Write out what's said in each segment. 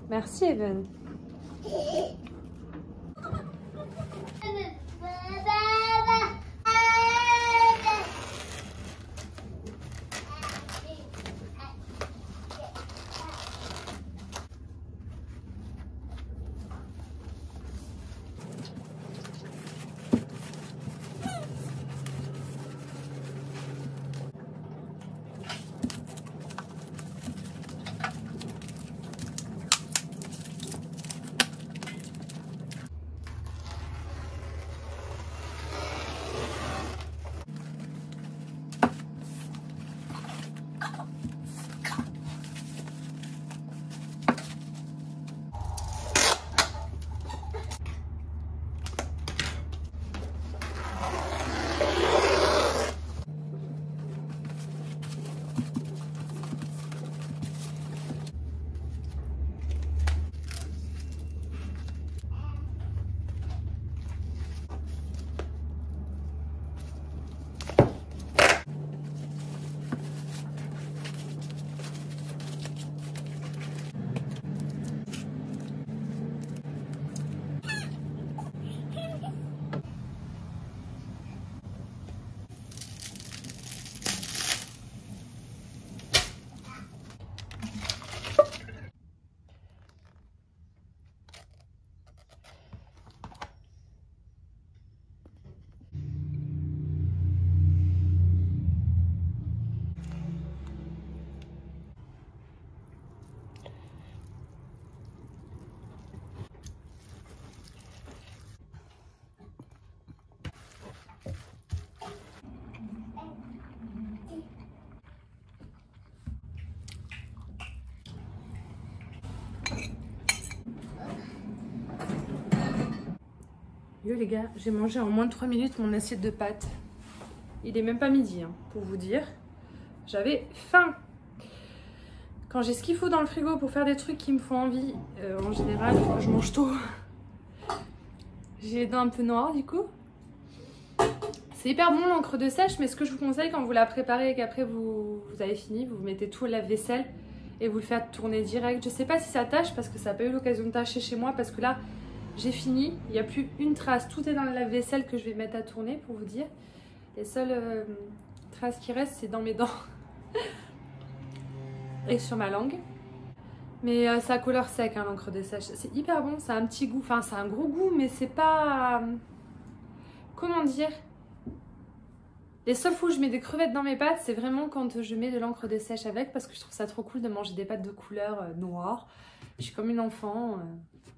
Merci Evan. Yo les gars, j'ai mangé en moins de 3 minutes mon assiette de pâtes. Il est même pas midi, hein, pour vous dire. J'avais faim. Quand j'ai ce qu'il faut dans le frigo pour faire des trucs qui me font envie, en général, je mange tôt. J'ai les dents un peu noires du coup. C'est hyper bon l'encre de sèche, mais ce que je vous conseille quand vous la préparez et qu'après vous avez fini, vous mettez tout au lave-vaisselle et vous le faites tourner direct. Je sais pas si ça tâche parce que ça n'a pas eu l'occasion de tâcher chez moi parce que là, j'ai fini, il n'y a plus une trace, tout est dans le lave-vaisselle que je vais mettre à tourner pour vous dire. Les seules traces qui restent, c'est dans mes dents et sur ma langue. Mais ça a couleur sec, hein, l'encre de sèche. C'est hyper bon, ça a un petit goût, enfin ça a un gros goût, mais c'est pas... comment dire? Les seules fois où je mets des crevettes dans mes pâtes, c'est vraiment quand je mets de l'encre de sèche avec parce que je trouve ça trop cool de manger des pâtes de couleur noire. Je suis comme une enfant...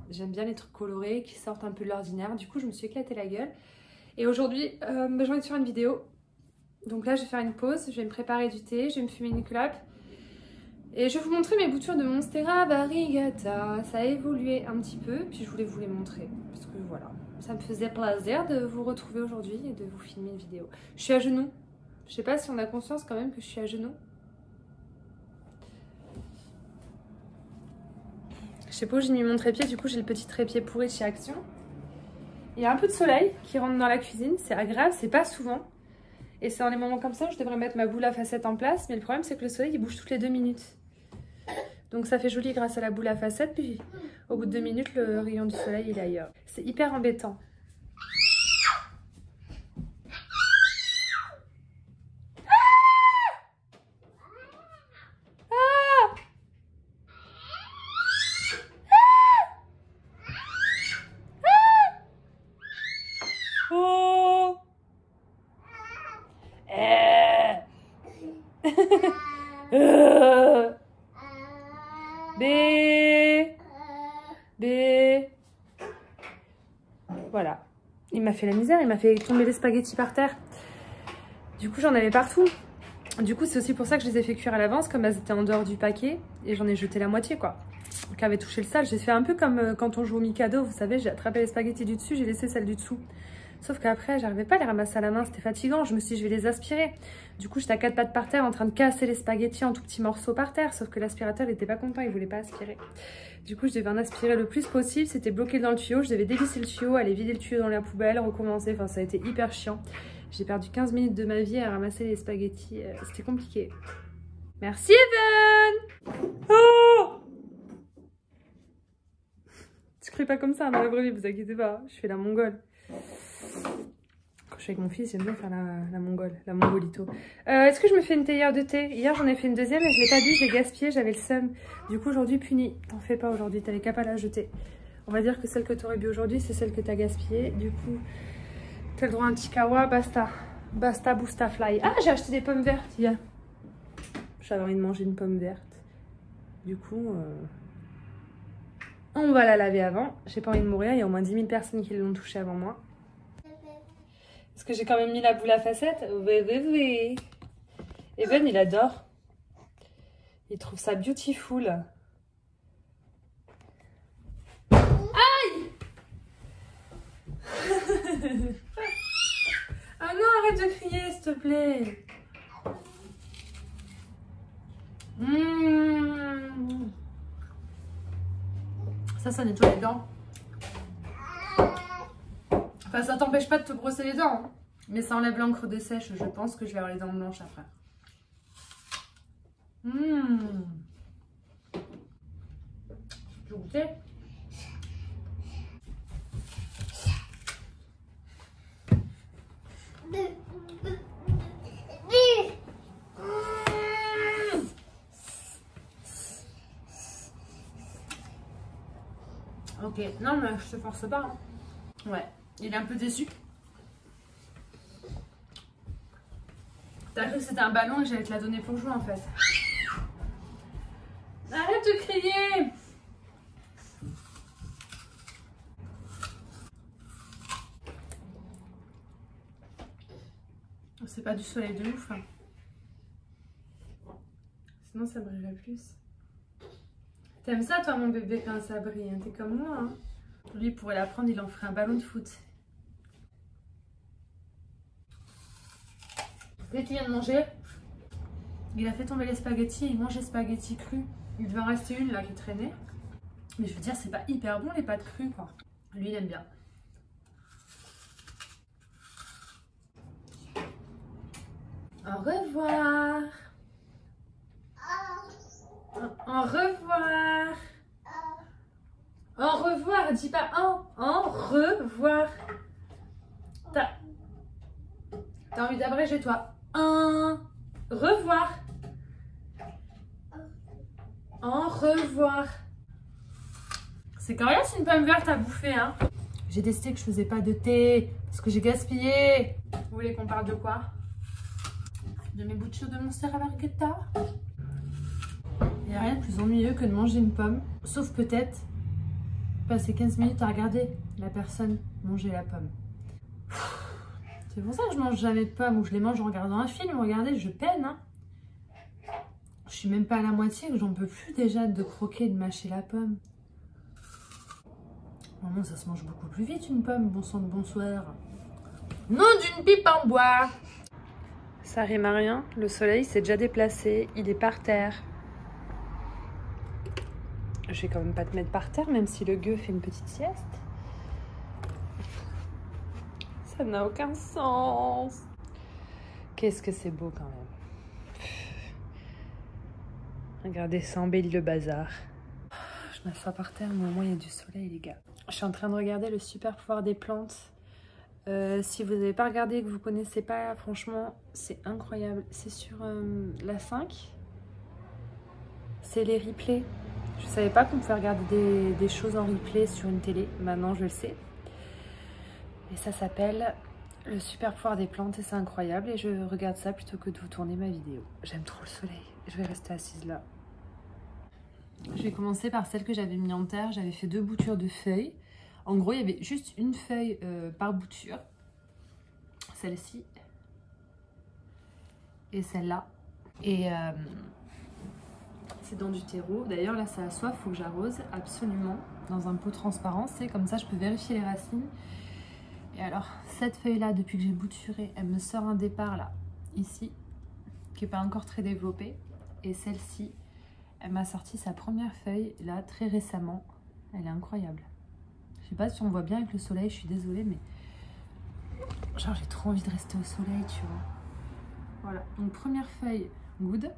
J'aime bien les trucs colorés qui sortent un peu de l'ordinaire. Du coup, je me suis éclaté la gueule. Et aujourd'hui, j'ai envie de faire une vidéo. Donc là, je vais faire une pause. Je vais me préparer du thé. Je vais me fumer une clope. Et je vais vous montrer mes boutures de Monstera Variegata. Ça a évolué un petit peu. Puis je voulais vous les montrer. Parce que voilà, ça me faisait plaisir de vous retrouver aujourd'hui et de vous filmer une vidéo. Je suis à genoux. Je sais pas si on a conscience quand même que je suis à genoux. Je sais pas où j'ai mis mon trépied, du coup j'ai le petit trépied pourri de chez Action. Il y a un peu de soleil qui rentre dans la cuisine, c'est agréable, c'est pas souvent. Et c'est dans les moments comme ça où je devrais mettre ma boule à facettes en place, mais le problème c'est que le soleil il bouge toutes les 2 minutes. Donc ça fait joli grâce à la boule à facettes, puis au bout de 2 minutes le rayon du soleil il est ailleurs. C'est hyper embêtant. Voilà, il m'a fait la misère, il m'a fait tomber les spaghettis par terre. Du coup j'en avais partout. Du coup c'est aussi pour ça que je les ai fait cuire à l'avance, comme elles étaient en dehors du paquet. Et j'en ai jeté la moitié quoi, qui avait touché le sale. J'ai fait un peu comme quand on joue au Mikado, vous savez, j'ai attrapé les spaghettis du dessus, j'ai laissé celles du dessous. Sauf qu'après j'arrivais pas à les ramasser à la main, c'était fatigant. Je me suis dit je vais les aspirer. Du coup j'étais à 4 pattes par terre en train de casser les spaghettis en tout petits morceaux par terre. Sauf que l'aspirateur il était pas content, il voulait pas aspirer. Du coup je devais en aspirer le plus possible, c'était bloqué dans le tuyau. Je devais dévisser le tuyau, aller vider le tuyau dans la poubelle, recommencer. Enfin ça a été hyper chiant. J'ai perdu 15 minutes de ma vie à ramasser les spaghettis, c'était compliqué. Merci Evan. Oh s'écrit pas comme ça dans la vraie vie, vous inquiétez pas. Je fais la mongole. Quand je suis avec mon fils, j'aime bien faire la mongole, la mongolito. Est-ce que je me fais une théière de thé? Hier, j'en ai fait une deuxième et je l'ai pas bu, je l'ai gaspillé, j'avais le seum. Du coup, aujourd'hui, puni. T'en fais pas aujourd'hui, t'avais qu'à pas la jeter. On va dire que celle que t'aurais bu aujourd'hui, c'est celle que t'as gaspillée. Du coup, t'as le droit à un petit kawa, basta. Basta, boosta, fly. Ah, j'ai acheté des pommes vertes hier. J'avais envie de manger une pomme verte. Du coup, on va la laver avant. J'ai pas envie de mourir, il y a au moins 10 000 personnes qui l'ont touchée avant moi. Est-ce que j'ai quand même mis la boule à facettes? Oui, oui, oui. Evan, il adore. Il trouve ça beautiful. Aïe! Ah non, arrête de crier, s'il te plaît. Ça nettoie les dents. Enfin, ça t'empêche pas de te brosser les dents, hein. Mais ça enlève l'encre des sèches. Je pense que je vais avoir les dents blanches après. Tu veux goûter? Ok, non mais je te force pas, hein. Ouais, il est un peu déçu. T'as cru que c'était un ballon et j'allais te la donner pour jouer en fait. Arrête de crier! C'est pas du soleil de ouf, hein. Sinon ça brillerait plus. T'aimes ça toi mon bébé quand ça brille, hein? T'es comme moi, hein. Lui il pourrait la prendre, il en ferait un ballon de foot. Dès qu'il vient de manger, il a fait tomber les spaghettis, il mange les spaghettis crus. Il devait en rester une là qui traînait. Mais je veux dire, c'est pas hyper bon les pâtes crues quoi. Lui il aime bien. Au revoir. Au revoir. Au revoir, dis pas au revoir. T'as envie d'abréger toi. Au revoir. Au revoir. C'est quand même une pomme verte à bouffer, hein. J'ai décidé que je faisais pas de thé parce que j'ai gaspillé. Vous voulez qu'on parle de quoi? De mes bouts de chou de Monster à Margarita. Il n'y a rien de plus ennuyeux que de manger une pomme, sauf peut-être passer 15 minutes à regarder la personne manger la pomme. C'est pour ça que je mange jamais de pommes ou je les mange en regardant un film. Regardez, je peine, hein. Je suis même pas à la moitié, que j'en peux plus déjà de croquer et de mâcher la pomme. Maman, ça se mange beaucoup plus vite une pomme, bon sang de bonsoir. Nom d'une pipe en bois. Ça rime à rien, le soleil s'est déjà déplacé, il est par terre. Je vais quand même pas te mettre par terre, même si le gueux fait une petite sieste. Ça n'a aucun sens. Qu'est-ce que c'est beau quand même. Regardez, ça embellit le bazar. Je m'assois par terre, mais au moins il y a du soleil les gars. Je suis en train de regarder le super pouvoir des plantes. Si vous n'avez pas regardé et que vous connaissez pas, franchement, c'est incroyable. C'est sur la 5. C'est les replays. Je savais pas qu'on pouvait regarder des choses en replay sur une télé. Maintenant, je le sais. Et ça s'appelle le super pouvoir des plantes et c'est incroyable. Et je regarde ça plutôt que de vous tourner ma vidéo. J'aime trop le soleil. Je vais rester assise là. Je vais commencer par celle que j'avais mis en terre. J'avais fait 2 boutures de feuilles. En gros, il y avait juste une feuille par bouture. Celle-ci. Et celle-là. Et c'est dans du terreau. D'ailleurs, là, ça a soif. Il faut que j'arrose absolument dans un pot transparent. C'est comme ça, je peux vérifier les racines. Et alors, cette feuille-là, depuis que j'ai bouturé, elle me sort un départ, là, ici, qui n'est pas encore très développé. Et celle-ci, elle m'a sorti sa première feuille, là, très récemment. Elle est incroyable. Je sais pas si on voit bien avec le soleil, je suis désolée, mais genre j'ai trop envie de rester au soleil, tu vois. Voilà, donc première feuille good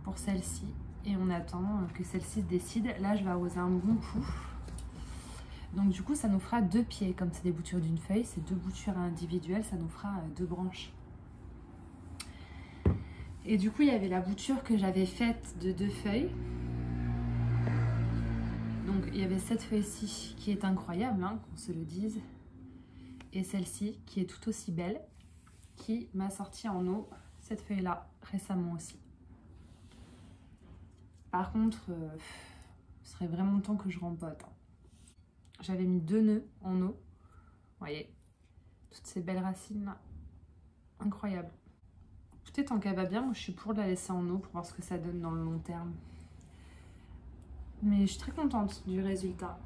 pour celle-ci. et on attend que celle-ci se décide. Là, je vais arroser un bon coup. Donc du coup, ça nous fera 2 pieds. Comme c'est des boutures d'une feuille, c'est 2 boutures individuelles, ça nous fera 2 branches. Et du coup, il y avait la bouture que j'avais faite de 2 feuilles. Donc il y avait cette feuille-ci qui est incroyable, hein, qu'on se le dise. Et celle-ci qui est tout aussi belle, qui m'a sorti en eau cette feuille-là récemment aussi. Par contre, ce serait vraiment temps que je rempote. J'avais mis 2 nœuds en eau. Vous voyez, toutes ces belles racines là. Incroyable. Écoutez, tant qu'elle va bien, moi je suis pour la laisser en eau pour voir ce que ça donne dans le long terme. Mais je suis très contente du résultat.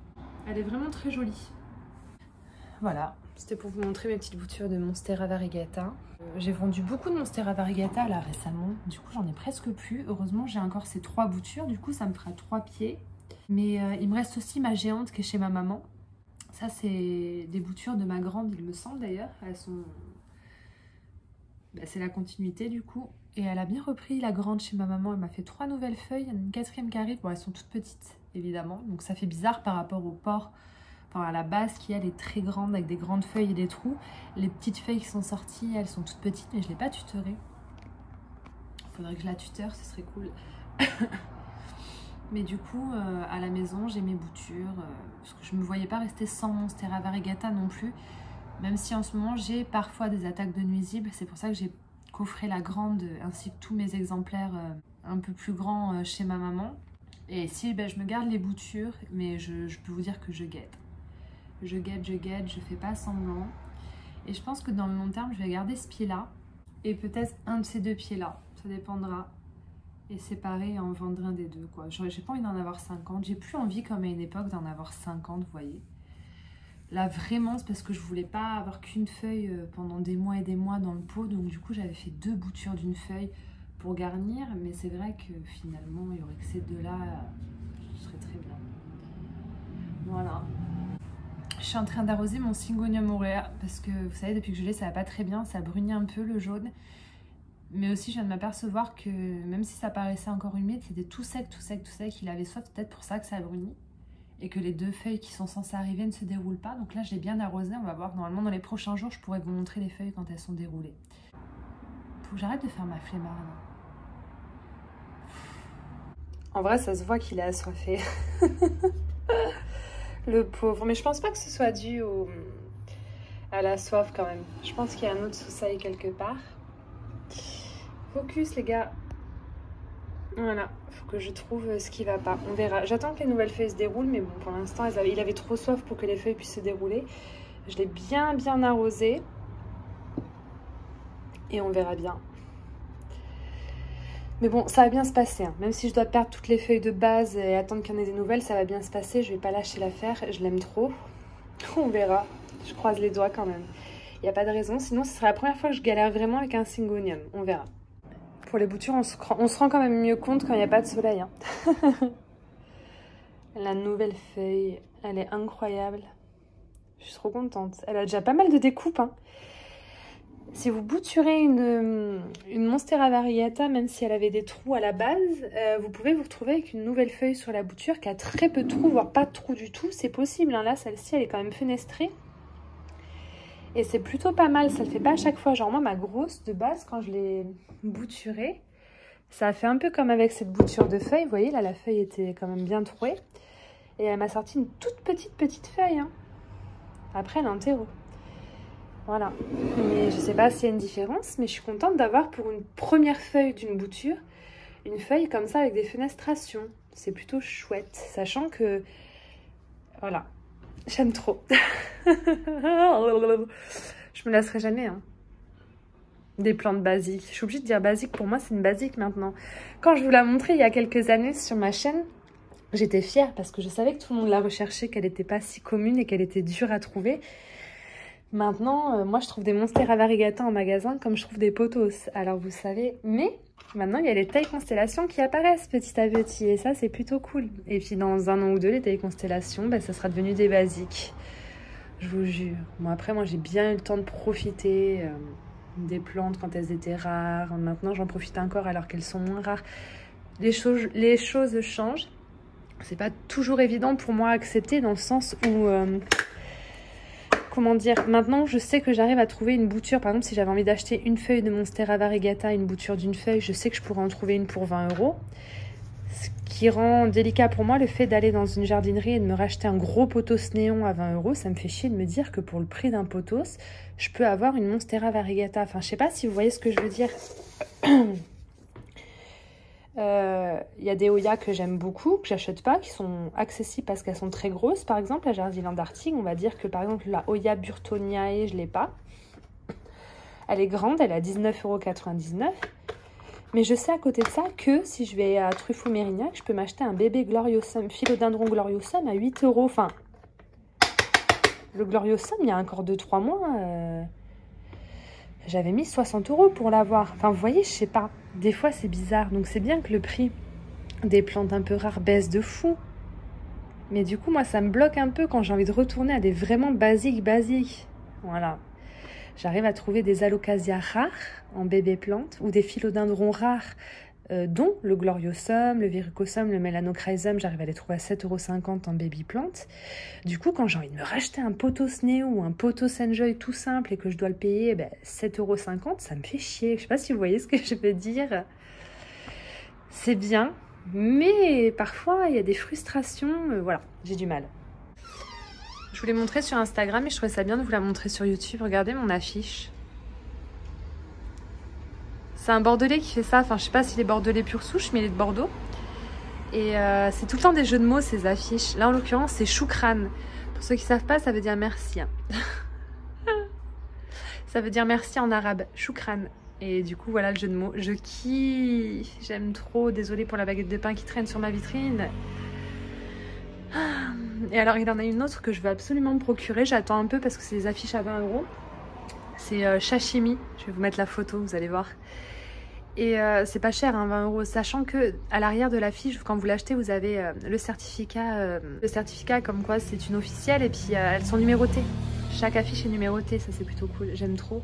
Elle est vraiment très jolie. Voilà, c'était pour vous montrer mes petites boutures de Monstera variegata. J'ai vendu beaucoup de Monstera variegata là récemment. Du coup, j'en ai presque plus. Heureusement, j'ai encore ces 3 boutures. Du coup, ça me fera 3 pieds. Mais il me reste aussi ma géante qui est chez ma maman. Ça, c'est des boutures de ma grande, il me semble d'ailleurs. Elles sont... c'est la continuité du coup. Et elle a bien repris la grande chez ma maman. Elle m'a fait 3 nouvelles feuilles. Il y en a une 4e qui arrive. Bon, elles sont toutes petites, évidemment. Donc ça fait bizarre par rapport au port. Enfin, à la base qui elle est très grande avec des grandes feuilles et des trous. Les petites feuilles qui sont sorties, elles sont toutes petites. Mais je ne l'ai pas tutorée. Il faudrait que je la tuteur, ce serait cool. Mais du coup, à la maison, j'ai mes boutures. Parce que je ne me voyais pas rester sans Monstera variegata non plus. Même si en ce moment, j'ai parfois des attaques de nuisibles. C'est pour ça que j'ai coffré la grande ainsi que tous mes exemplaires un peu plus grands chez ma maman. Et si je me garde les boutures, mais je peux vous dire que je guette. Je guette, je fais pas semblant. Et je pense que dans le long terme, je vais garder ce pied-là. Et peut-être un de ces 2 pieds-là. Ça dépendra. Et séparer et en vendre un des 2, quoi. J'ai pas envie d'en avoir 50. J'ai plus envie, comme à une époque, d'en avoir 50, vous voyez. Là, vraiment, c'est parce que je voulais pas avoir qu'une feuille pendant des mois et des mois dans le pot. Donc, du coup, j'avais fait 2 boutures d'une feuille pour garnir. Mais c'est vrai que finalement, il y aurait que ces 2-là. Ce serait très bien. Voilà. Je suis en train d'arroser mon Syngonium aurea. Parce que, vous savez, depuis que je l'ai, ça va pas très bien. Ça brunit un peu, le jaune. Mais aussi, je viens de m'apercevoir que même si ça paraissait encore humide, c'était tout sec, tout sec, tout sec. Il avait soif, peut-être pour ça que ça brunit. Et que les 2 feuilles qui sont censées arriver ne se déroulent pas. Donc là, je l'ai bien arrosé. On va voir. Normalement, dans les prochains jours, je pourrais vous montrer les feuilles quand elles sont déroulées. Faut que j'arrête de faire ma flemmarde. En vrai, ça se voit qu'il est assoiffé. Le pauvre. Mais je pense pas que ce soit dû à la soif quand même. Je pense qu'il y a un autre sous-sail quelque part. Focus les gars. Voilà, faut que je trouve ce qui va pas. On verra. J'attends que les nouvelles feuilles se déroulent, mais bon, pour l'instant, il avait trop soif pour que les feuilles puissent se dérouler. Je l'ai bien arrosé. Et on verra bien. Mais bon, ça va bien se passer. Hein. Même si je dois perdre toutes les feuilles de base et attendre qu'il y en ait des nouvelles, ça va bien se passer. Je vais pas lâcher l'affaire. Je l'aime trop. On verra. Je croise les doigts quand même. Il n'y a pas de raison. Sinon, ce sera la première fois que je galère vraiment avec un Syngonium. On verra. Pour les boutures, on se rend quand même mieux compte quand il n'y a pas de soleil. Hein. La nouvelle feuille, elle est incroyable. Je suis trop contente. Elle a déjà pas mal de découpes. Hein. Si vous bouturez une Monstera variegata, même si elle avait des trous à la base, vous pouvez vous retrouver avec une nouvelle feuille sur la bouture qui a très peu de trous, voire pas de trous du tout. C'est possible. Hein. Là, celle-ci, elle est quand même fenestrée. Et c'est plutôt pas mal, ça le fait pas à chaque fois. Genre moi, ma grosse de base, quand je l'ai bouturée, ça a fait un peu comme avec cette bouture de feuille. Vous voyez, là, la feuille était quand même bien trouée. Et elle m'a sorti une toute petite feuille. Hein. Après, elle est en terreau. Voilà. Mais je sais pas s'il y a une différence, mais je suis contente d'avoir pour une première feuille d'une bouture, une feuille comme ça avec des fenestrations. C'est plutôt chouette, sachant que... Voilà. J'aime trop. Je me lasserai jamais. Hein. Des plantes basiques. Je suis obligée de dire basique. Pour moi, c'est une basique maintenant. Quand je vous l'ai montré il y a quelques années sur ma chaîne, j'étais fière parce que je savais que tout le monde la recherchait, qu'elle n'était pas si commune et qu'elle était dure à trouver. Maintenant, moi, je trouve des Monstera variegata en magasin comme je trouve des pothos. Alors, vous savez, mais maintenant, il y a les tailles constellations qui apparaissent petit à petit. Et ça, c'est plutôt cool. Et puis, dans 1 an ou 2, les tailles constellations, ça sera devenu des basiques. Je vous jure. Bon, après, moi, j'ai bien eu le temps de profiter des plantes quand elles étaient rares. Maintenant, j'en profite encore alors qu'elles sont moins rares. les choses changent. C'est pas toujours évident pour moi à accepter dans le sens où... comment dire, maintenant je sais que j'arrive à trouver une bouture. Par exemple, si j'avais envie d'acheter une feuille de Monstera variegata, une bouture d'une feuille, je sais que je pourrais en trouver une pour 20 €. Ce qui rend délicat pour moi le fait d'aller dans une jardinerie et de me racheter un gros pothos néon à 20 €. Ça me fait chier de me dire que pour le prix d'un pothos, je peux avoir une Monstera variegata. Enfin, je sais pas si vous voyez ce que je veux dire. Y a des Hoya que j'aime beaucoup, que j'achète pas, qui sont accessibles parce qu'elles sont très grosses. Par exemple, la Jardiland Arctic, on va dire que par exemple la Hoya Burtoniae, je l'ai pas. Elle est grande, elle est à 19,99 €. Mais je sais à côté de ça que si je vais à Truffaut-Mérignac, je peux m'acheter un bébé Gloriosum, Philodendron Gloriosum à 8 €. Enfin, le Gloriosum, il y a encore 2-3 mois, j'avais mis 60 € pour l'avoir. Enfin, vous voyez, je sais pas. Des fois, c'est bizarre. Donc, c'est bien que le prix des plantes un peu rares baisse de fou. Mais du coup, moi, ça me bloque un peu quand j'ai envie de retourner à des vraiment basiques. Voilà. J'arrive à trouver des alocasias rares en bébé plante ou des philodendrons rares, dont le gloriosum, le verrucosum, le melanochrysum. J'arrive à les trouver à 7,50 € en baby plante. Du coup, quand j'ai envie de me racheter un pothos néo ou un pothos enjoy tout simple et que je dois le payer 7,50 €, ça me fait chier. Je sais pas si vous voyez ce que je veux dire. C'est bien, mais parfois il y a des frustrations. Voilà, j'ai du mal. Je vous l'ai montré sur Instagram et je trouvais ça bien de vous la montrer sur YouTube. Regardez mon affiche. C'est un Bordelais qui fait ça. Enfin, je sais pas s'il est Bordelais pure souche, mais il est de Bordeaux. Et c'est tout le temps des jeux de mots, ces affiches. Là, en l'occurrence, c'est choukran. Pour ceux qui ne savent pas, ça veut dire merci. Ça veut dire merci en arabe, choukran. Et du coup, voilà le jeu de mots. Je kiffe. J'aime trop. Désolée pour la baguette de pain qui traîne sur ma vitrine. Et alors, il y en a une autre que je veux absolument me procurer. J'attends un peu parce que c'est des affiches à 20 €. C'est Sashimi. Je vais vous mettre la photo, vous allez voir. Et c'est pas cher, hein, 20 €. Sachant que à l'arrière de l'affiche, quand vous l'achetez, vous avez le certificat comme quoi c'est une officielle. Et puis elles sont numérotées. Chaque affiche est numérotée. Ça, c'est plutôt cool. J'aime trop.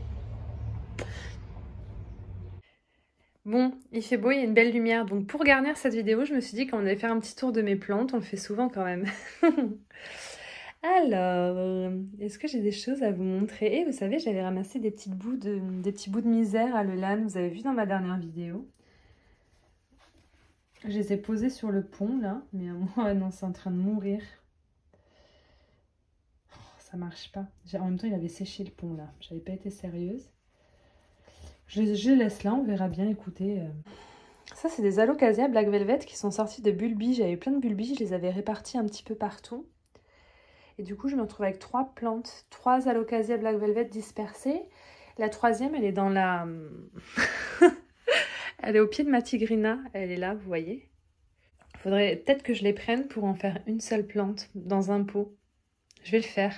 Bon, il fait beau, il y a une belle lumière. Donc pour garnir cette vidéo, je me suis dit qu'on allait faire un petit tour de mes plantes. On le fait souvent quand même. Alors, est-ce que j'ai des choses à vous montrer? Et vous savez, j'avais ramassé des petits bouts de misère à Lelanne. Vous avez vu dans ma dernière vidéo. Je les ai posés sur le pont là. Mais moi, non, c'est en train de mourir. Oh, ça marche pas. En même temps, il avait séché le pont là. J'avais pas été sérieuse. Je les laisse là, on verra bien, écoutez. Ça, c'est des Alocasia Black Velvet qui sont sortis de bulbilles. J'avais plein de bulbilles, je les avais répartis un petit peu partout. Et du coup, je me retrouve avec 3 plantes, 3 Alocasia Black Velvet dispersées. La troisième, elle est dans la... elle est au pied de ma tigrina. Elle est là, vous voyez. Il faudrait peut-être que je les prenne pour en faire une seule plante dans un pot. Je vais le faire.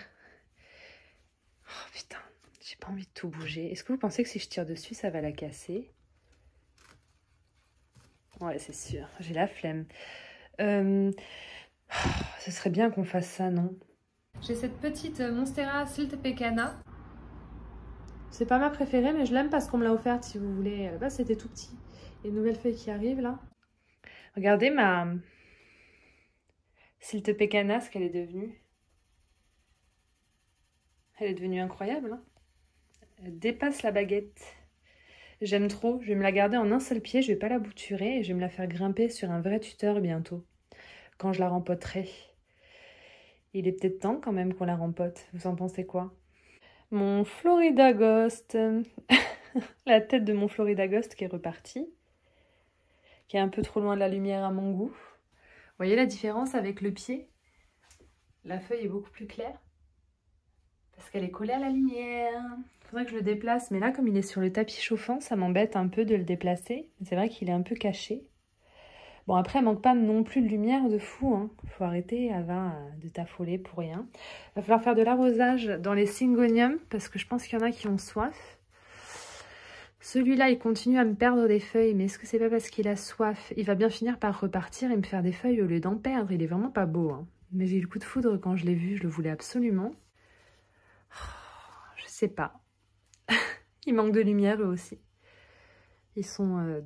Oh putain, j'ai pas envie de tout bouger. Est-ce que vous pensez que si je tire dessus, ça va la casser? Ouais, c'est sûr. J'ai la flemme. Ce serait bien qu'on fasse ça, non? J'ai cette petite Monstera Siltepecana. C'est pas ma préférée, mais je l'aime parce qu'on me l'a offerte, si vous voulez. Là, c'était tout petit. Et une nouvelle feuille qui arrive, là. Regardez ma Siltepecana, ce qu'elle est devenue. Elle est devenue incroyable, hein. Elle dépasse la baguette. J'aime trop. Je vais me la garder en un seul pied. Je vais pas la bouturer. Et je vais me la faire grimper sur un vrai tuteur bientôt. Quand je la rempoterai. Il est peut-être temps quand même qu'on la rempote. Vous en pensez quoi? Mon Florida Ghost. La tête de mon Florida Ghost qui est repartie. Qui est un peu trop loin de la lumière à mon goût. Vous voyez la différence avec le pied? La feuille est beaucoup plus claire. Parce qu'elle est collée à la lumière. Il faudrait que je le déplace. Mais là, comme il est sur le tapis chauffant, ça m'embête un peu de le déplacer. C'est vrai qu'il est un peu caché. Bon, après, elle manque pas non plus de lumière de fou. Hein. Faut arrêter, Ava, de t'affoler pour rien. Il va falloir faire de l'arrosage dans les syngoniums. Parce que je pense qu'il y en a qui ont soif. Celui-là, il continue à me perdre des feuilles. Mais est-ce que c'est pas parce qu'il a soif? Il va bien finir par repartir et me faire des feuilles au lieu d'en perdre. Il est vraiment pas beau. Hein. Mais j'ai eu le coup de foudre quand je l'ai vu. Je le voulais absolument. Je sais pas. Il manque de lumière eux aussi. Ils sont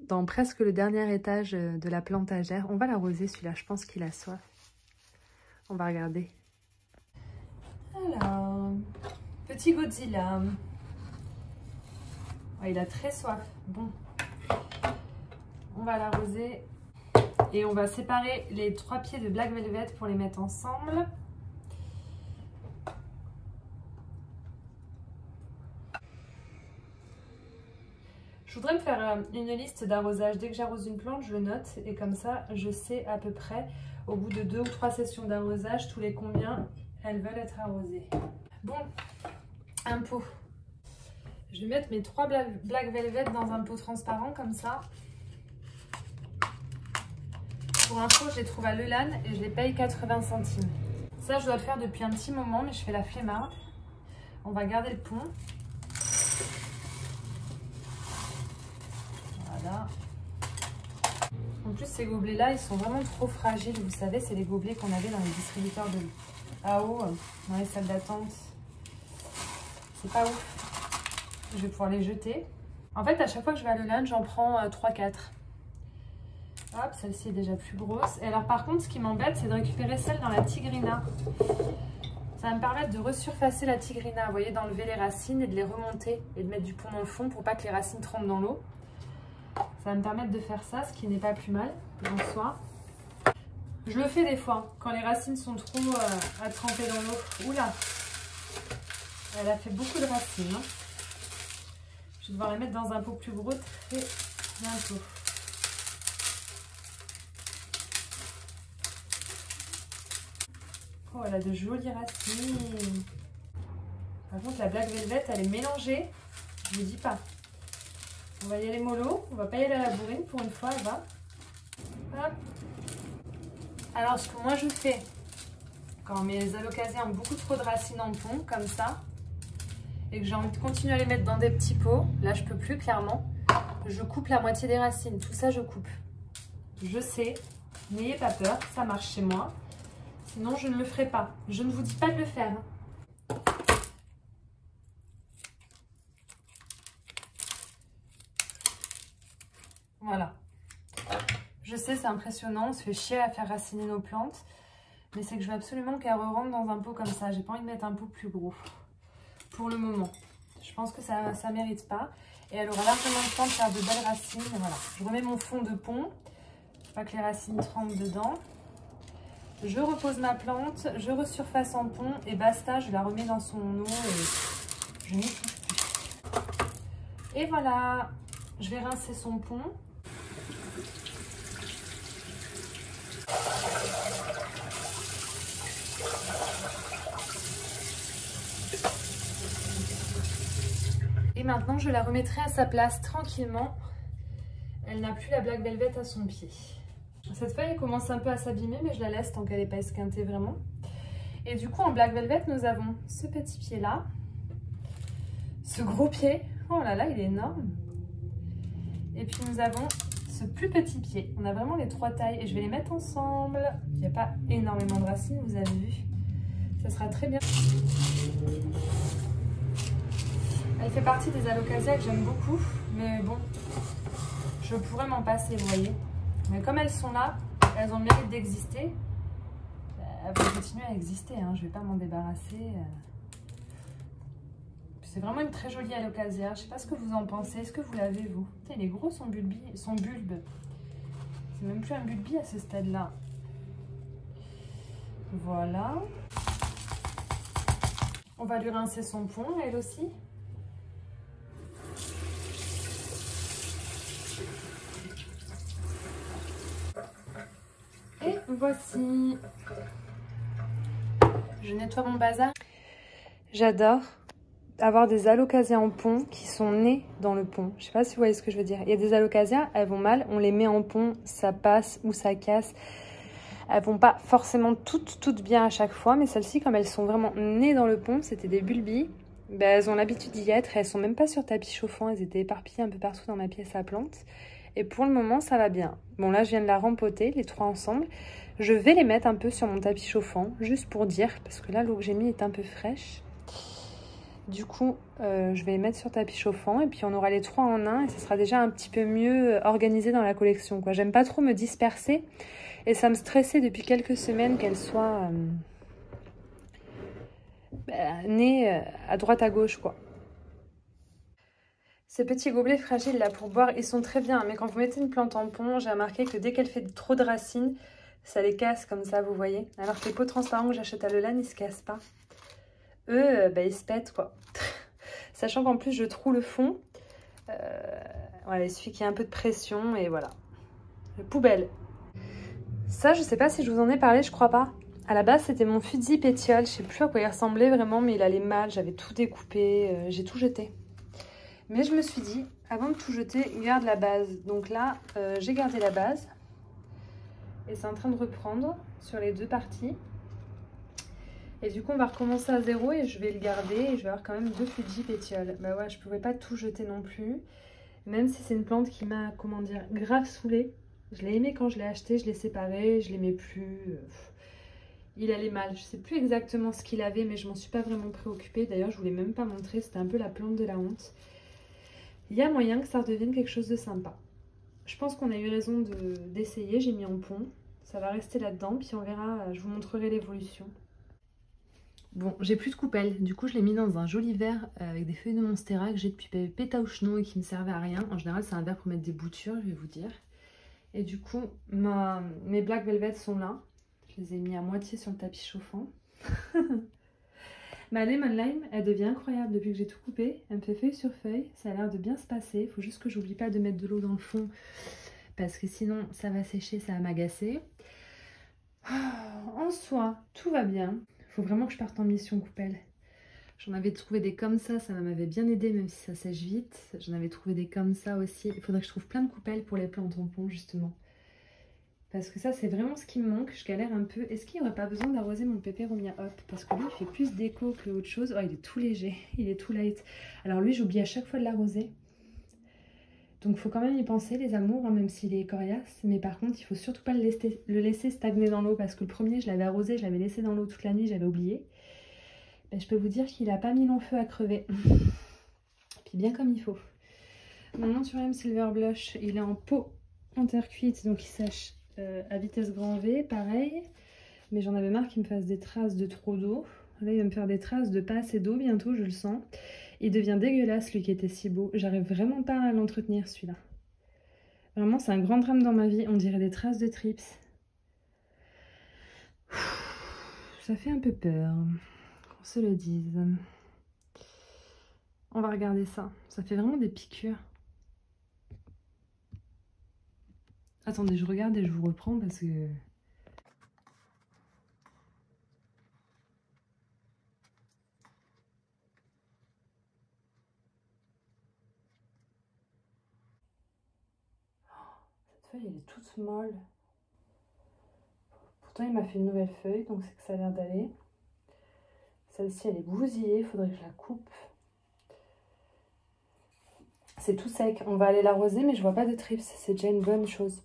dans presque le dernier étage de la plantagère. On va l'arroser celui-là, je pense qu'il a soif. On va regarder. Alors, petit Godzilla. Oh, il a très soif. Bon, on va l'arroser et on va séparer les 3 pieds de Black Velvet pour les mettre ensemble. Je voudrais me faire une liste d'arrosage. Dès que j'arrose une plante, je le note et comme ça, je sais à peu près, au bout de 2 ou 3 sessions d'arrosage, tous les combien elles veulent être arrosées. Bon, un pot. Je vais mettre mes 3 Black Velvet dans un pot transparent comme ça. Pour info, je les trouve à Lelan et je les paye 80 centimes. Ça, je dois le faire depuis un petit moment, mais je fais la flemmarde. On va garder le pont. Voilà. En plus, ces gobelets-là, ils sont vraiment trop fragiles. Vous savez, c'est les gobelets qu'on avait dans les distributeurs de AO, dans les salles d'attente. C'est pas ouf. Je vais pouvoir les jeter. En fait, à chaque fois que je vais à Lelan, j'en prends 3-4. Hop, celle-ci est déjà plus grosse. Et alors, par contre, ce qui m'embête, c'est de récupérer celle dans la Tigrina. Ça va me permettre de resurfacer la Tigrina. Vous voyez, d'enlever les racines et de les remonter et de mettre du pont dans le fond pour pas que les racines trempent dans l'eau. Ça va me permettre de faire ça, ce qui n'est pas plus mal en soi. Je le fais des fois, quand les racines sont trop à tremper dans l'eau. Oula! Elle a fait beaucoup de racines. Hein. Je vais devoir les mettre dans un pot plus gros très bientôt. Oh, elle a de jolies racines. Par contre, la Black Velvet, elle est mélangée. Je vous dis pas. On va y aller mollo, on va pas y aller à la bourrine pour une fois, elle va. Hop. Alors ce que moi je fais, quand mes alocasias ont beaucoup trop de racines en pont, comme ça, et que j'ai envie de continuer à les mettre dans des petits pots, là je peux plus clairement, je coupe la moitié des racines, tout ça je coupe. Je sais, n'ayez pas peur, ça marche chez moi, sinon je ne le ferai pas. Je ne vous dis pas de le faire. Voilà. Je sais, c'est impressionnant, on se fait chier à faire raciner nos plantes. Mais c'est que je veux absolument qu'elles rentrent dans un pot comme ça. J'ai pas envie de mettre un pot plus gros. Pour le moment. Je pense que ça mérite pas. Et elle aura largement le temps de faire de belles racines. Voilà. Je remets mon fond de pont. Pas que les racines trempent dedans. Je repose ma plante. Je resurface en pont. Et basta, je la remets dans son eau. Et je n'y touche plus. Et voilà. Je vais rincer son pont. Et maintenant, je la remettrai à sa place tranquillement. Elle n'a plus la Black Velvet à son pied. Cette feuille elle commence un peu à s'abîmer, mais je la laisse tant qu'elle n'est pas esquintée vraiment. Et du coup, en Black Velvet, nous avons ce petit pied-là. Ce gros pied. Oh là là, il est énorme. Et puis nous avons ce plus petit pied. On a vraiment les 3 tailles et je vais les mettre ensemble. Il n'y a pas énormément de racines, vous avez vu. Ça sera très bien. Elle fait partie des alocasias que j'aime beaucoup, mais bon, je pourrais m'en passer, vous voyez. Mais comme elles sont là, elles ont le mérite d'exister. Elles vont continuer à exister, hein. Je ne vais pas m'en débarrasser. C'est vraiment une très jolie alocasia. Je ne sais pas ce que vous en pensez. Est-ce que vous l'avez, vous? Il est gros son bulbe. C'est même plus un bulbi à ce stade-là. Voilà. On va lui rincer son pont, elle aussi. Et voici. Je nettoie mon bazar. J'adore avoir des alocasias en pont qui sont nées dans le pont. Je sais pas si vous voyez ce que je veux dire. Il y a des alocasias, elles vont mal, on les met en pont, ça passe ou ça casse. Elles vont pas forcément toutes bien à chaque fois, mais celles-ci, comme elles sont vraiment nées dans le pont, c'était des bulbis, ben, elles ont l'habitude d'y être et elles sont même pas sur tapis chauffant, elles étaient éparpillées un peu partout dans ma pièce à plantes. Et pour le moment, ça va bien. Bon, là, je viens de la rempoter, les 3 ensemble. Je vais les mettre un peu sur mon tapis chauffant, juste pour dire, parce que là, l'eau que j'ai mis est un peu fraîche. Du coup, je vais les mettre sur tapis chauffant et puis on aura les 3 en un et ça sera déjà un petit peu mieux organisé dans la collection, quoi. J'aime pas trop me disperser et ça me stressait depuis quelques semaines qu'elles soient nées à droite à gauche, quoi. Ces petits gobelets fragiles là pour boire, ils sont très bien, mais quand vous mettez une plante en pot, j'ai remarqué que dès qu'elle fait trop de racines, ça les casse comme ça, vous voyez. Alors que les pots transparents que j'achète à Leulan, ils se cassent pas. Eux, ils se pètent, quoi. Sachant qu'en plus, je troue le fond. Voilà, il suffit qu'il y ait un peu de pression et voilà. Poubelle. Ça, je sais pas si je vous en ai parlé, je crois pas. À la base, c'était mon fusil pétiole. Je sais plus à quoi il ressemblait vraiment, mais il allait mal. J'avais tout découpé, j'ai tout jeté. Mais je me suis dit, avant de tout jeter, garde la base. Donc là, j'ai gardé la base. Et c'est en train de reprendre sur les 2 parties. Et du coup, on va recommencer à 0 et je vais le garder. Et je vais avoir quand même 2 Fuji pétioles. Bah ouais, je pouvais pas tout jeter non plus. Même si c'est une plante qui m'a, comment dire, grave saoulée. Je l'ai aimé quand je l'ai acheté, je l'ai séparé, je l'aimais plus. Il allait mal. Je sais plus exactement ce qu'il avait, mais je m'en suis pas vraiment préoccupée. D'ailleurs, je voulais même pas montrer. C'était un peu la plante de la honte. Il y a moyen que ça redevienne quelque chose de sympa. Je pense qu'on a eu raison d'essayer. J'ai mis en pont. Ça va rester là-dedans. Puis on verra, je vous montrerai l'évolution. Bon, j'ai plus de coupelle. Du coup, je l'ai mis dans un joli verre avec des feuilles de monstera que j'ai depuis Pétaouchenon et qui me servait à rien. En général, c'est un verre pour mettre des boutures, je vais vous dire. Et du coup, mes Black Velvet sont là. Je les ai mis à moitié sur le tapis chauffant. Ma Lemon Lime, elle devient incroyable depuis que j'ai tout coupé. Elle me fait feuille sur feuille. Ça a l'air de bien se passer. Il faut juste que j'oublie pas de mettre de l'eau dans le fond. Parce que sinon, ça va sécher, ça va m'agacer. En soi, tout va bien. Il faut vraiment que je parte en mission coupelle. J'en avais trouvé des comme ça m'avait bien aidé même si ça sèche vite. J'en avais trouvé des comme ça aussi. Il faudrait que je trouve plein de coupelles pour les plantes en pont justement. Parce que ça c'est vraiment ce qui me manque, je galère un peu. Est-ce qu'il n'y aurait pas besoin d'arroser mon Peperomia Hop? Parce que lui il fait plus d'écho que autre chose. Oh il est tout léger, il est tout light. Alors lui j'oublie à chaque fois de l'arroser. Donc il faut quand même y penser les amours, hein, même s'il est coriace. Mais par contre il faut surtout pas le laisser stagner dans l'eau. Parce que le premier je l'avais arrosé, je l'avais laissé dans l'eau toute la nuit, j'avais oublié. Ben, je peux vous dire qu'il n'a pas mis long feu à crever. Puis bien comme il faut. Mon Naturium Silver Blush, il est en pot en terre cuite, donc il sèche à vitesse grand V, pareil. Mais j'en avais marre qu'il me fasse des traces de trop d'eau. Là, il va me faire des traces de pas assez d'eau bientôt, je le sens. Il devient dégueulasse, lui qui était si beau. J'arrive vraiment pas à l'entretenir, celui-là. Vraiment, c'est un grand drame dans ma vie. On dirait des traces de trips. Ça fait un peu peur, qu'on se le dise. On va regarder ça. Ça fait vraiment des piqûres. Attendez, je regarde et je vous reprends parce que... Cette feuille, elle est toute molle. Pourtant, il m'a fait une nouvelle feuille, donc c'est que ça a l'air d'aller. Celle-ci, elle est bousillée, il faudrait que je la coupe. C'est tout sec. On va aller l'arroser, mais je vois pas de trips. C'est déjà une bonne chose.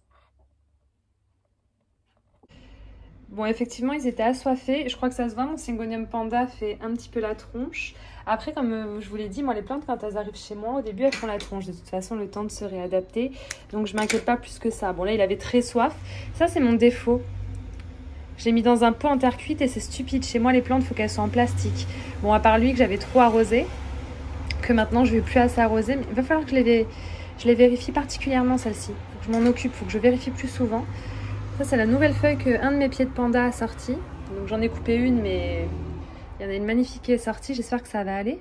Bon, effectivement, ils étaient assoiffés. Je crois que ça se voit, mon Syngonium Panda fait un petit peu la tronche. Après, comme je vous l'ai dit, moi, les plantes, quand elles arrivent chez moi, au début, elles font la tronche. De toute façon, le temps de se réadapter. Donc, je m'inquiète pas plus que ça. Bon, là, il avait très soif. Ça, c'est mon défaut. Je l'ai mis dans un pot en terre cuite et c'est stupide. Chez moi, les plantes, il faut qu'elles soient en plastique. Bon, à part lui, que j'avais trop arrosé, que maintenant, je vais plus assez arroser. Mais il va falloir que je les vérifie particulièrement, celle-ci. Faut que je m'en occupe, faut que je vérifie plus souvent. Ça, c'est la nouvelle feuille qu'un de mes pieds de panda a sorti. Donc, j'en ai coupé une, mais il y en a une magnifique qui est sortie. J'espère que ça va aller.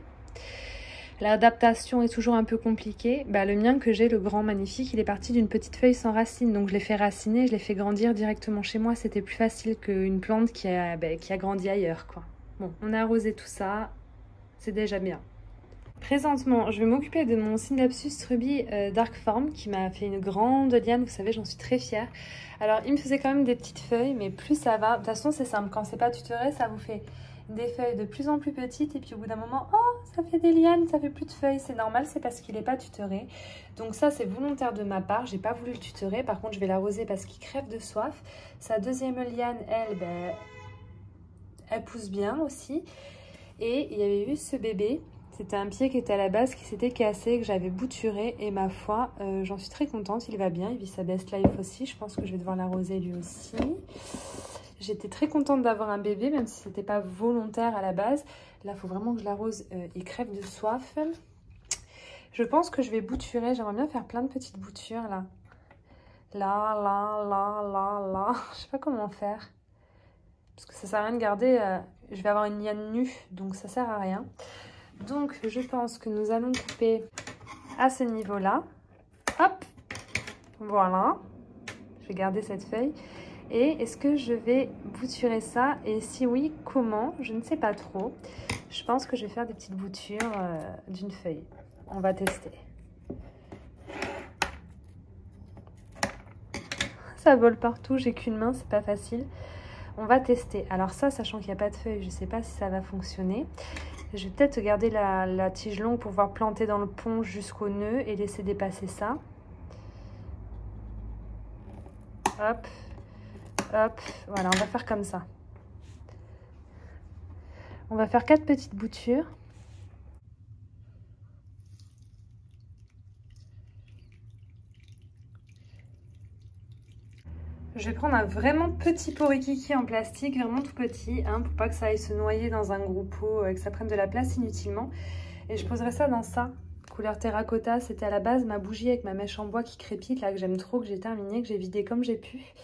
L'adaptation est toujours un peu compliquée. Bah, le mien que j'ai, le grand magnifique, il est parti d'une petite feuille sans racine. Donc je l'ai fait raciner, je l'ai fait grandir directement chez moi. C'était plus facile qu'une plante qui a grandi ailleurs, quoi. Bon, on a arrosé tout ça. C'est déjà bien. Présentement, je vais m'occuper de mon Synapsus Ruby Dark Form qui m'a fait une grande liane. Vous savez, j'en suis très fière. Alors, il me faisait quand même des petites feuilles, mais plus ça va... De toute façon, c'est simple. Quand c'est pas tutoré, ça vous fait des feuilles de plus en plus petites. Et puis, au bout d'un moment, oh, ça fait des lianes, ça fait plus de feuilles. C'est normal, c'est parce qu'il n'est pas tutoré. Donc ça, c'est volontaire de ma part. J'ai pas voulu le tutorer. Par contre, je vais l'arroser parce qu'il crève de soif. Sa deuxième liane, elle, ben, elle pousse bien aussi. Et il y avait eu ce bébé. C'était un pied qui était à la base, qui s'était cassé, que j'avais bouturé. Et ma foi, j'en suis très contente. Il va bien, il vit sa best life aussi. Je pense que je vais devoir l'arroser lui aussi. J'étais très contente d'avoir un bébé, même si c'était pas volontaire à la base. Là, il faut vraiment que je l'arrose. Il crève de soif. Je pense que je vais bouturer. J'aimerais bien faire plein de petites boutures, là. Là. Je sais pas comment faire. Parce que ça sert à rien de garder. Je vais avoir une liane nue, donc ça sert à rien. Donc, je pense que nous allons couper à ce niveau-là. Hop. Voilà. Je vais garder cette feuille. Et est-ce que je vais bouturer ça? Et si oui, comment? Je ne sais pas trop. Je pense que je vais faire des petites boutures d'une feuille. On va tester. Ça vole partout, j'ai qu'une main, c'est pas facile. On va tester. Alors ça, sachant qu'il n'y a pas de feuille, je ne sais pas si ça va fonctionner. Je vais peut-être garder la tige longue pour pouvoir planter dans le pont jusqu'au nœud et laisser dépasser ça. Hop. Hop, voilà, on va faire comme ça. On va faire 4 petites boutures. Je vais prendre un vraiment petit pot Rikiki en plastique, vraiment tout petit, hein, pour pas que ça aille se noyer dans un gros pot, que ça prenne de la place inutilement. Et je poserai ça dans ça, couleur terracotta. C'était à la base ma bougie avec ma mèche en bois qui crépite, là, que j'aime trop, que j'ai terminée, que j'ai vidée comme j'ai pu.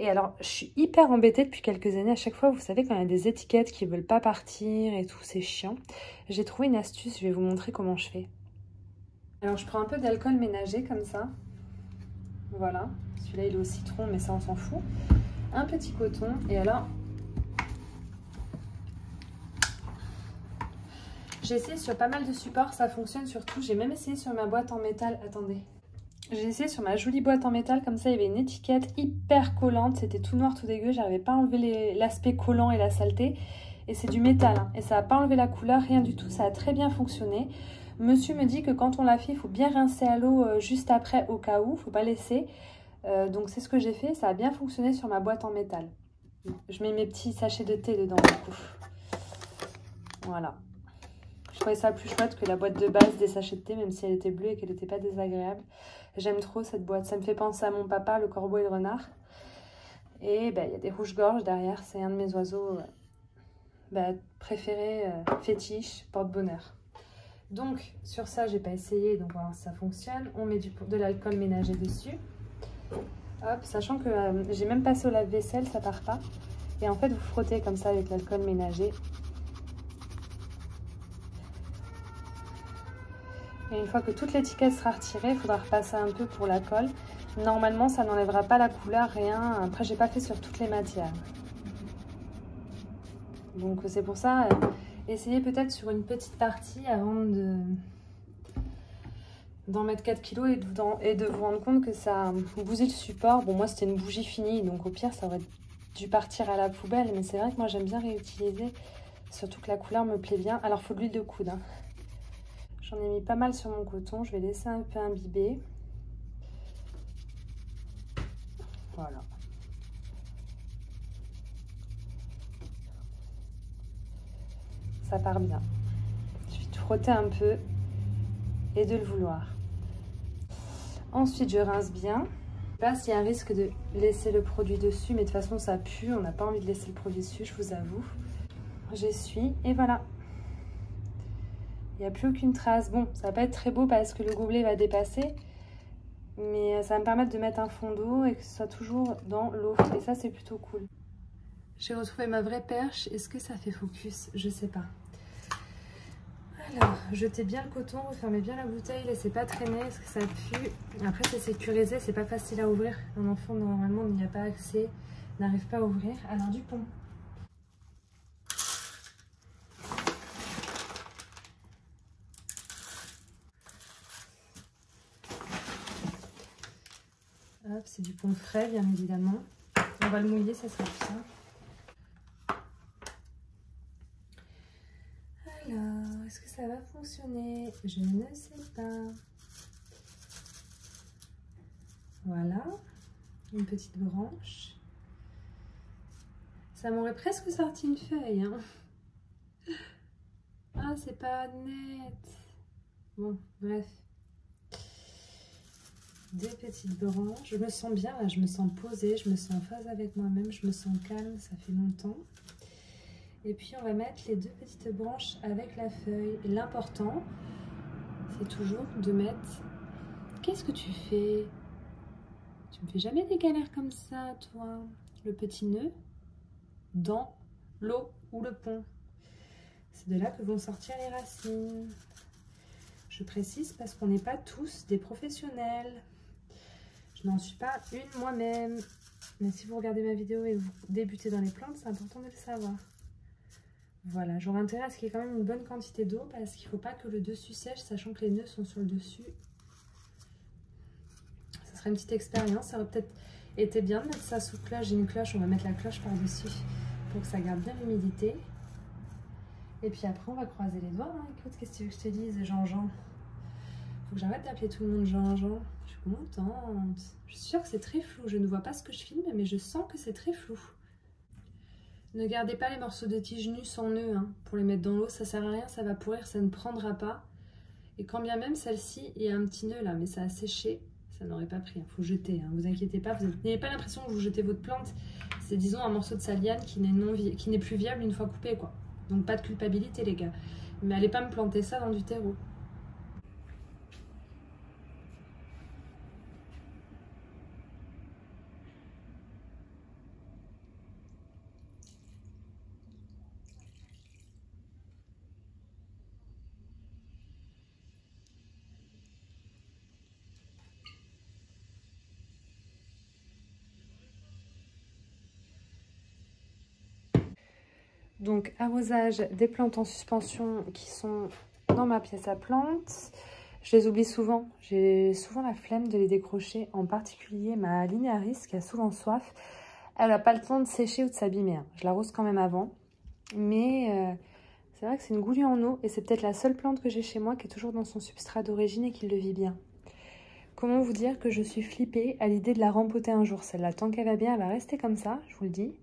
Et alors, je suis hyper embêtée depuis quelques années. À chaque fois, vous savez, quand il y a des étiquettes qui ne veulent pas partir et tout, c'est chiant. J'ai trouvé une astuce, je vais vous montrer comment je fais. Alors, je prends un peu d'alcool ménager comme ça. Voilà. Celui-là, il est au citron, mais ça, on s'en fout. Un petit coton. Et alors, j'ai essayé sur pas mal de supports, ça fonctionne sur tout. J'ai même essayé sur ma boîte en métal. Attendez. J'ai essayé sur ma jolie boîte en métal, comme ça il y avait une étiquette hyper collante, c'était tout noir, tout dégueu, j'arrivais pas à enlever l'aspect collant et la saleté. Et c'est du métal, hein, et ça n'a pas enlevé la couleur, rien du tout, ça a très bien fonctionné. Monsieur me dit que quand on la fait, il faut bien rincer à l'eau juste après au cas où, il ne faut pas laisser. Donc c'est ce que j'ai fait, ça a bien fonctionné sur ma boîte en métal. Je mets mes petits sachets de thé dedans du coup. Voilà. Je trouvais ça plus chouette que la boîte de base des sachets de thé, même si elle était bleue et qu'elle n'était pas désagréable. J'aime trop cette boîte. Ça me fait penser à mon papa, le corbeau et le renard. Et ben, y a des rouges-gorges derrière. C'est un de mes oiseaux préférés, fétiche, porte-bonheur. Donc, sur ça, j'ai pas essayé. Donc, voilà, ça fonctionne. On met de l'alcool ménager dessus. Hop, sachant que j'ai même passé au lave-vaisselle, ça part pas. Et en fait, vous frottez comme ça avec l'alcool ménager. Et une fois que toute l'étiquette sera retirée, il faudra repasser un peu pour la colle. Normalement, ça n'enlèvera pas la couleur, rien. Après, j'ai pas fait sur toutes les matières. Donc, c'est pour ça, essayez peut-être sur une petite partie avant d'en mettre 4 kg et de vous rendre compte que ça bousille le support. Bon, moi, c'était une bougie finie, donc au pire, ça aurait dû partir à la poubelle. Mais c'est vrai que moi, j'aime bien réutiliser, surtout que la couleur me plaît bien. Alors, il faut de l'huile de coude, hein. J'en ai mis pas mal sur mon coton, je vais laisser un peu imbiber. Voilà. Ça part bien. Il suffit de frotter un peu et de le vouloir. Ensuite, je rince bien. Je ne sais pas s'il y a un risque de laisser le produit dessus, mais de toute façon, ça pue. On n'a pas envie de laisser le produit dessus, je vous avoue. J'essuie et voilà. Il n'y a plus aucune trace. Bon, ça va pas être très beau parce que le gobelet va dépasser. Mais ça va me permettre de mettre un fond d'eau et que ce soit toujours dans l'eau. Et ça, c'est plutôt cool. J'ai retrouvé ma vraie perche. Est-ce que ça fait focus? Je sais pas. Alors, jetez bien le coton, refermez bien la bouteille, laissez pas traîner parce que ça pue. Après, c'est sécurisé, c'est pas facile à ouvrir. Un enfant, normalement, n'y a pas accès, n'arrive pas à ouvrir. Alors, du pont. Hop, c'est du pont frais, bien évidemment. On va le mouiller, ça sera plus simple. Alors, est-ce que ça va fonctionner? Je ne sais pas. Voilà, une petite branche. Ça m'aurait presque sorti une feuille, hein. Ah, c'est pas net. Bon, bref. Des petites branches. Je me sens bien là, je me sens posée, je me sens en phase avec moi-même, je me sens calme, ça fait longtemps. Et puis on va mettre les 2 petites branches avec la feuille. Et l'important, c'est toujours de mettre... Qu'est-ce que tu fais? Tu me fais jamais des galères comme ça, toi. Le petit nœud dans l'eau ou le pont. C'est de là que vont sortir les racines. Je précise parce qu'on n'est pas tous des professionnels. Je n'en suis pas une moi-même. Mais si vous regardez ma vidéo et vous débutez dans les plantes, c'est important de le savoir. Voilà, j'aurais intérêt à ce qu'il y ait quand même une bonne quantité d'eau parce qu'il ne faut pas que le dessus sèche, sachant que les nœuds sont sur le dessus. Ça serait une petite expérience. Ça aurait peut-être été bien de mettre ça sous cloche. J'ai une cloche, on va mettre la cloche par-dessus pour que ça garde bien l'humidité. Et puis après, on va croiser les doigts. Hein. Écoute, qu'est-ce que tu veux que je te dise, Jean-Jean? Faut que j'arrête d'appeler tout le monde Jean-Jean. Je suis contente. Je suis sûre que c'est très flou. Je ne vois pas ce que je filme, mais je sens que c'est très flou. Ne gardez pas les morceaux de tige nus sans nœud hein, pour les mettre dans l'eau. Ça sert à rien, ça va pourrir, ça ne prendra pas. Et quand bien même celle-ci, il y a un petit nœud là, mais ça a séché. Ça n'aurait pas pris. Il faut jeter. Hein. Vous inquiétez pas. Vous n'avez pas l'impression que vous jetez votre plante. C'est disons un morceau de sa liane qui n'est plus viable une fois coupé, quoi. Donc pas de culpabilité, les gars. Mais allez pas me planter ça dans du terreau. Donc arrosage des plantes en suspension qui sont dans ma pièce à plantes. Je les oublie souvent. J'ai souvent la flemme de les décrocher. En particulier ma linéaris qui a souvent soif. Elle n'a pas le temps de sécher ou de s'abîmer. Hein. Je l'arrose quand même avant. Mais c'est vrai que c'est une goulue en eau. Et c'est peut-être la seule plante que j'ai chez moi qui est toujours dans son substrat d'origine et qui le vit bien. Comment vous dire que je suis flippée à l'idée de la rempoter un jour. Celle-là, tant qu'elle va bien, elle va rester comme ça, je vous le dis.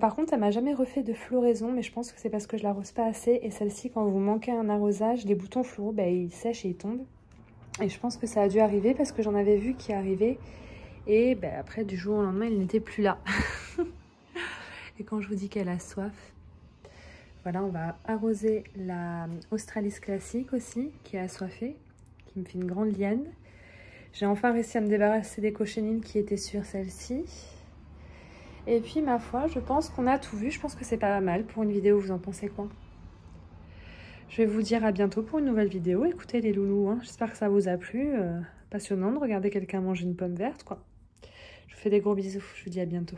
Par contre, elle m'a jamais refait de floraison, mais je pense que c'est parce que je l'arrose pas assez. Et celle-ci, quand vous manquez un arrosage, les boutons floraux, bah, ils sèchent et ils tombent. Et je pense que ça a dû arriver parce que j'en avais vu qui arrivait. Et bah, après, du jour au lendemain, il n'était plus là. Et quand je vous dis qu'elle a soif, voilà, on va arroser la Australis classique aussi, qui est assoiffée, qui me fait une grande liane. J'ai enfin réussi à me débarrasser des cochenilles qui étaient sur celle-ci. Et puis, ma foi, je pense qu'on a tout vu. Je pense que c'est pas mal pour une vidéo. Vous en pensez quoi? Je vais vous dire à bientôt pour une nouvelle vidéo. Écoutez les loulous, hein. J'espère que ça vous a plu. Passionnant de regarder quelqu'un manger une pomme verte, quoi. Je vous fais des gros bisous. Je vous dis à bientôt.